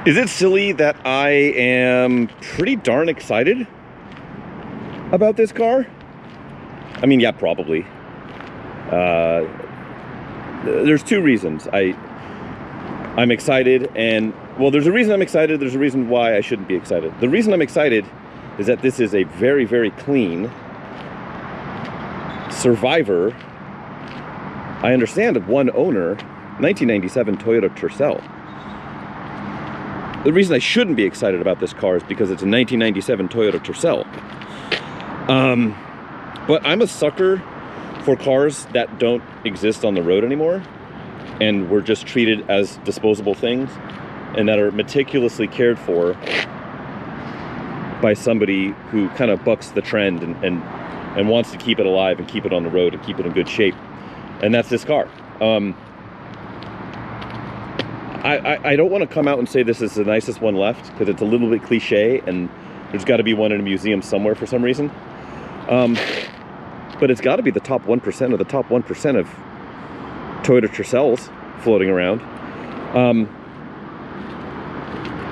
Is it silly that I am pretty darn excited about this car? I mean, yeah, probably. There's two reasons. I'm excited, and well, there's a reason I'm excited, there's a reason why I shouldn't be excited. The reason I'm excited is that this is a very, very clean Survivor, I understand, of one owner, 1997 Toyota Tercel. The reason I shouldn't be excited about this car is because it's a 1997 Toyota Tercel. But I'm a sucker for cars that don't exist on the road anymore and were just treated as disposable things and that are meticulously cared for by somebody who kind of bucks the trend and wants to keep it alive and keep it on the road and keep it in good shape. And that's this car. I don't want to come out and say this is the nicest one left, because it's a little bit cliche and there's got to be one in a museum somewhere for some reason. But it's got to be the top 1% of the top 1% of Toyota Tercels floating around.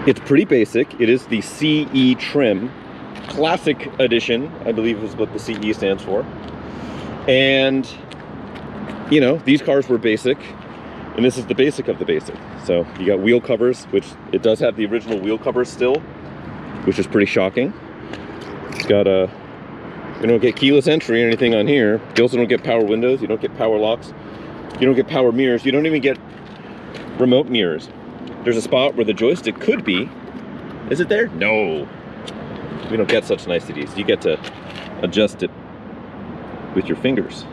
It's pretty basic. It is the CE trim, Classic Edition, I believe is what the CE stands for. And, you know, these cars were basic, and this is the basic of the basic. So you got wheel covers, which it does have the original wheel covers still, which is pretty shocking. It's got a, you don't get keyless entry or anything on here. You also don't get power windows. You don't get power locks. You don't get power mirrors. You don't even get remote mirrors. There's a spot where the joystick could be. Is it there? No. We don't get such niceties. You get to adjust it with your fingers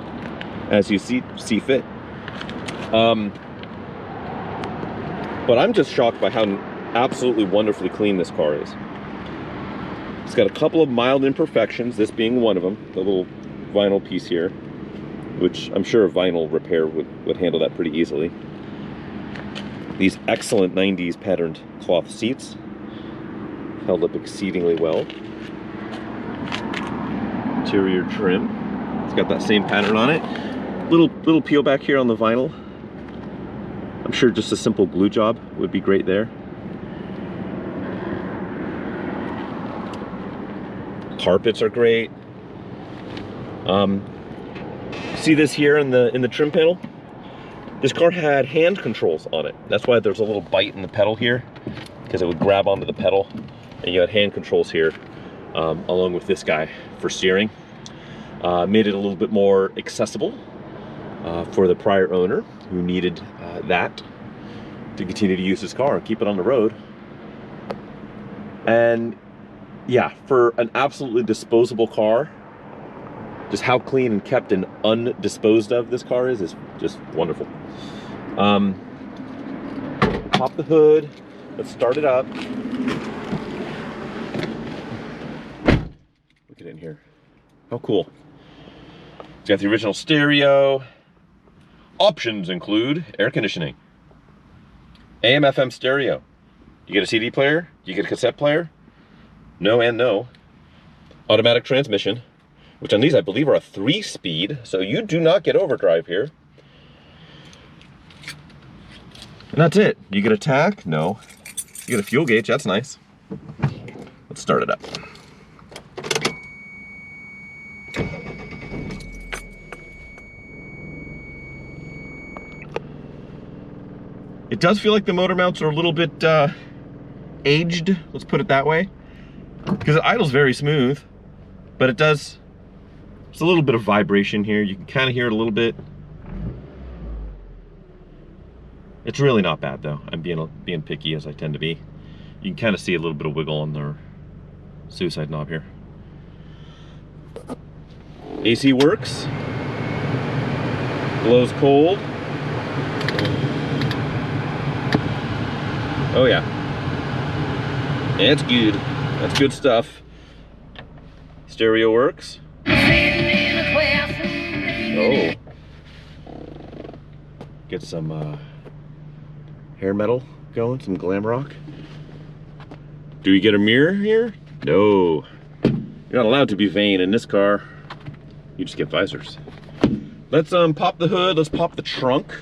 as you see fit. But I'm just shocked by how absolutely wonderfully clean this car is. It's got a couple of mild imperfections, this being one of them, the little vinyl piece here, which I'm sure a vinyl repair would handle that pretty easily. These excellent 90s patterned cloth seats, held up exceedingly well. Interior trim, it's got that same pattern on it. Little peel back here on the vinyl. I'm sure just a simple glue job would be great there. Carpets are great. See this here in the trim panel? This car had hand controls on it. That's why there's a little bite in the pedal here, because it would grab onto the pedal, and you had hand controls here, along with this guy for steering. Made it a little bit more accessible for the prior owner who needed that to continue to use his car and keep it on the road. And yeah, for an absolutely disposable car, just how clean and kept and undisposed of this car is just wonderful. Pop the hood, let's start it up. Look at it in here. How cool. It's got the original stereo. Options include air conditioning, AM FM stereo. You get a CD player, you get a cassette player, no and no. Automatic transmission, which on these I believe are a 3-speed, so you do not get overdrive here. And that's it. You get a tach? No. You get a fuel gauge, that's nice. Let's start it up. It does feel like the motor mounts are a little bit aged, let's put it that way. Because it idles very smooth, but it does, there's a little bit of vibration here. You can kind of hear it a little bit. It's really not bad though. I'm being picky as I tend to be. You can kind of see a little bit of wiggle on the suicide knob here. AC works. Blows cold. Oh yeah. It's good. That's good stuff. Stereo works. Oh. Get some hair metal going, some glam rock. Do we get a mirror here? No. You're not allowed to be vain in this car. You just get visors. Let's pop the hood, let's pop the trunk.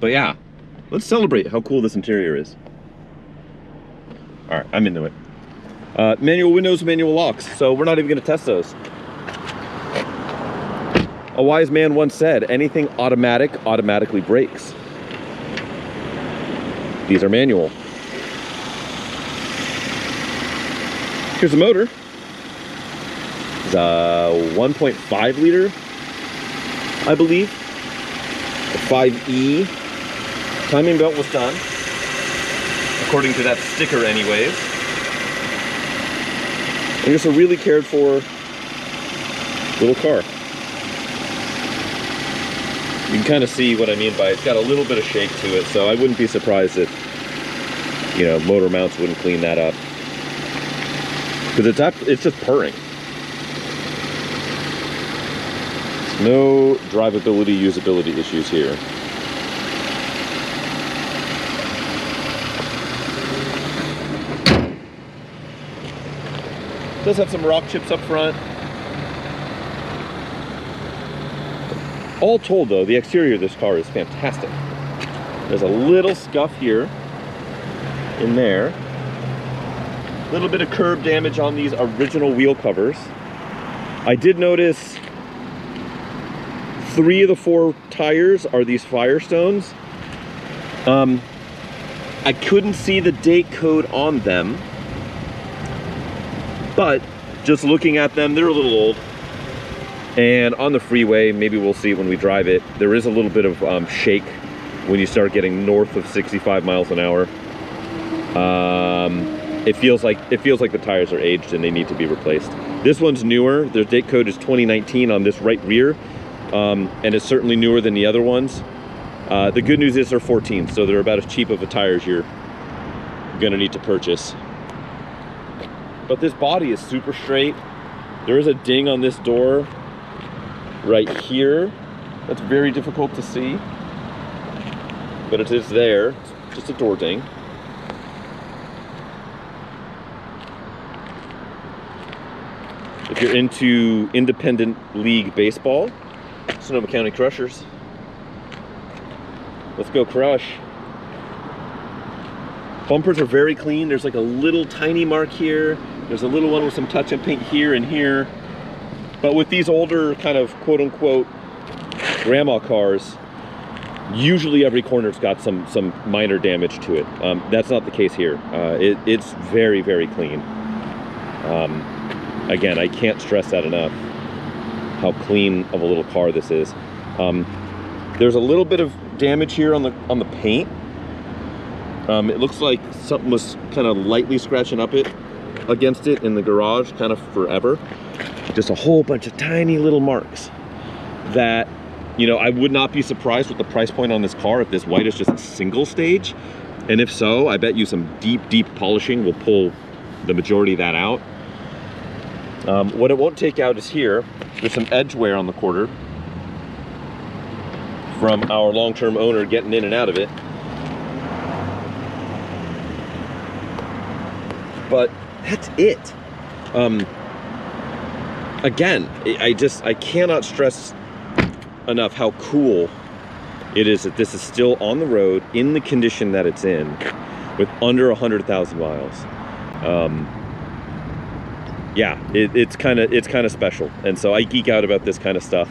But yeah, let's celebrate how cool this interior is. All right, I'm into it. Manual windows, manual locks. So we're not even gonna test those. A wise man once said, anything automatic automatically breaks. These are manual. Here's the motor. It's a 1.5 liter, I believe. A 5E. Timing belt was done, according to that sticker anyways. And just a really cared for little car. You can kind of see what I mean by it's got a little bit of shake to it, so I wouldn't be surprised if, you know, motor mounts wouldn't clean that up. Because it's just purring. No drivability, usability issues here. It does have some rock chips up front. All told though, the exterior of this car is fantastic. There's a little scuff here, in there. A little bit of curb damage on these original wheel covers. I did notice 3 of the 4 tires are these Firestones. I couldn't see the date code on them, but just looking at them, they're a little old. And on the freeway, maybe we'll see when we drive it, there is a little bit of shake when you start getting north of 65 miles an hour. It feels like the tires are aged and they need to be replaced. This one's newer. Their date code is 2019 on this right rear, and it's certainly newer than the other ones. The good news is they're 14, so they're about as cheap of a tire as you're gonna need to purchase. But this body is super straight. There is a ding on this door right here. That's very difficult to see, but it is there. It's just a door ding. If you're into independent league baseball, Sonoma County Crushers, let's go Crush. Bumpers are very clean. There's like a little tiny mark here. There's a little one with some touch and paint here and here. But with these older kind of quote-unquote grandma cars, usually every corner's got some minor damage to it. That's not the case here. It's very, very clean. Again, I can't stress that enough, how clean of a little car this is. There's a little bit of damage here on the paint. It looks like something was kind of lightly scratching up against it in the garage, kind of forever. Just a whole bunch of tiny little marks that, you know, I would not be surprised with the price point on this car if this white is just a single stage. And if so, I bet you some deep polishing will pull the majority of that out. What it won't take out is here. There's some edge wear on the quarter from our long-term owner getting in and out of it. But that's it. Again, I cannot stress enough how cool it is that this is still on the road in the condition that it's in with under 100,000 miles. Yeah, it's kind of special. And so I geek out about this kind of stuff,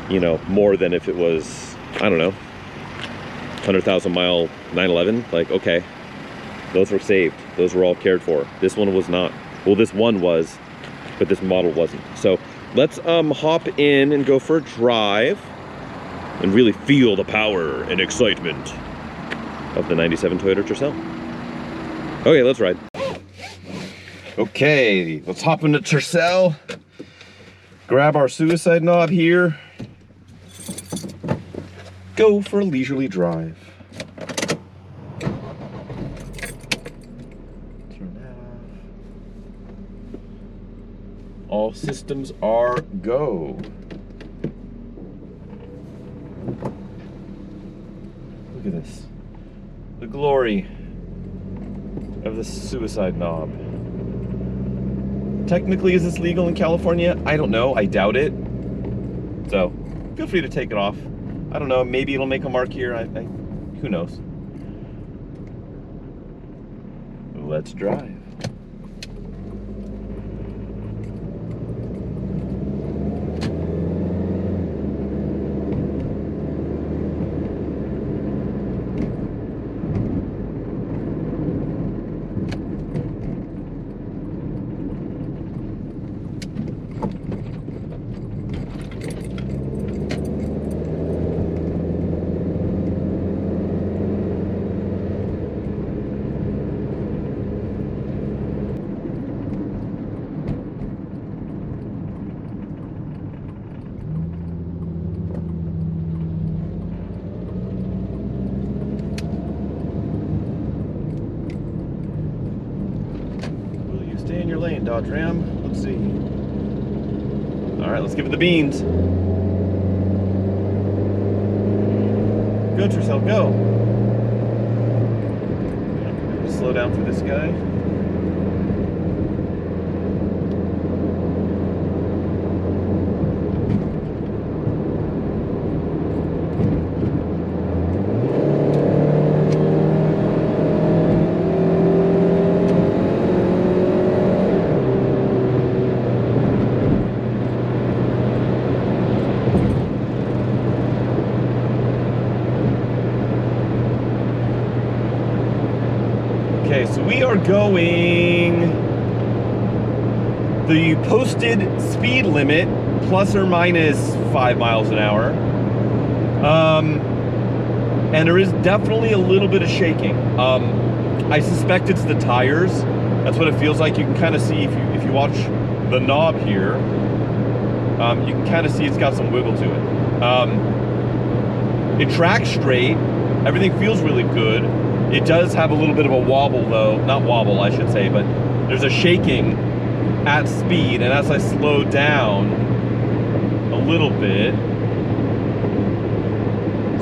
you know, more than if it was, I don't know, 100,000 mile 911. Like, okay, those were saved. Those were all cared for. This one was not. Well, this one was, but this model wasn't. So let's hop in and go for a drive and really feel the power and excitement of the 97 Toyota Tercel. Okay, let's ride. Okay, let's hop into Tercel, grab our suicide knob here, go for a leisurely drive. Turn that off. All systems are go. Look at this. The glory of the suicide knob. Technically, is this legal in California? I don't know. I doubt it. So, feel free to take it off. I don't know. Maybe it'll make a mark here. Who Who knows? Let's drive. Stay in your lane, Dodge Ram. Let's see. All right, let's give it the beans. Go, Tercel, go. Slow down for this guy. Okay, so we are going the posted speed limit plus or minus 5 miles an hour. And there is definitely a little bit of shaking. I suspect it's the tires. That's what it feels like. You can kind of see if you watch the knob here, you can kind of see it's got some wiggle to it. It tracks straight. Everything feels really good. It does have a little bit of a wobble though, not wobble I should say, but there's a shaking at speed, and as I slow down a little bit,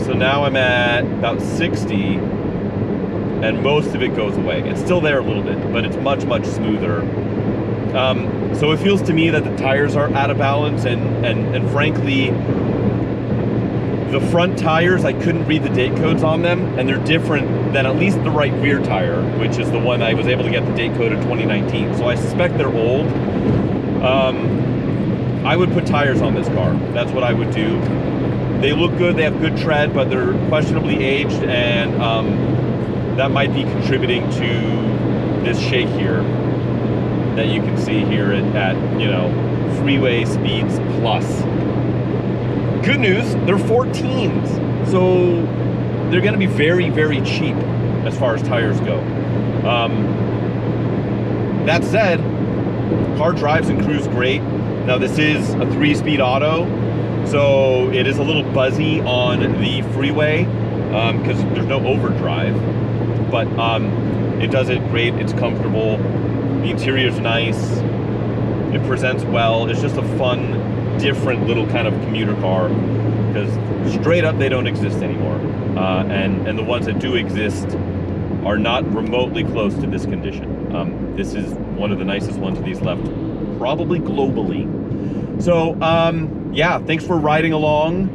so now I'm at about 60, and most of it goes away. It's still there a little bit, but it's much, much smoother. So it feels to me that the tires are out of balance, and frankly, the front tires, I couldn't read the date codes on them, and they're different than at least the right rear tire, which is the one I was able to get the date code of 2019. So I suspect they're old. I would put tires on this car. That's what I would do. They look good, they have good tread, but they're questionably aged, and that might be contributing to this shake here that you can see here at you know, freeway speeds plus. Good news, they're 14s, so they're going to be very, very cheap as far as tires go. That said, car drives and cruise great. Now this is a 3-speed auto, so it is a little buzzy on the freeway because there's no overdrive, but it does it great. It's comfortable. The interior's nice. It presents well. It's just a fun, different little kind of commuter car, because straight up they don't exist anymore, and the ones that do exist are not remotely close to this condition. This is one of the nicest ones of these left, probably globally. So yeah, thanks for riding along.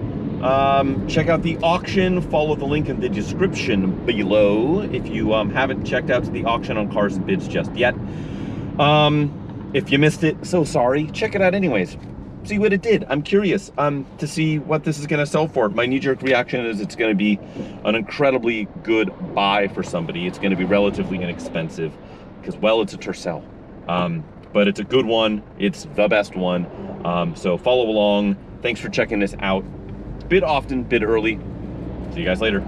Check out the auction. Follow the link in the description below if you haven't checked out the auction on Cars and Bids just yet. If you missed it, so sorry. Check it out anyways. See what it did. I'm curious to see what this is going to sell for. My knee-jerk reaction is it's going to be an incredibly good buy for somebody. It's going to be relatively inexpensive because, well, it's a Tercel. But it's a good one. It's the best one. So follow along. Thanks for checking this out. Bid often, bid early. See you guys later.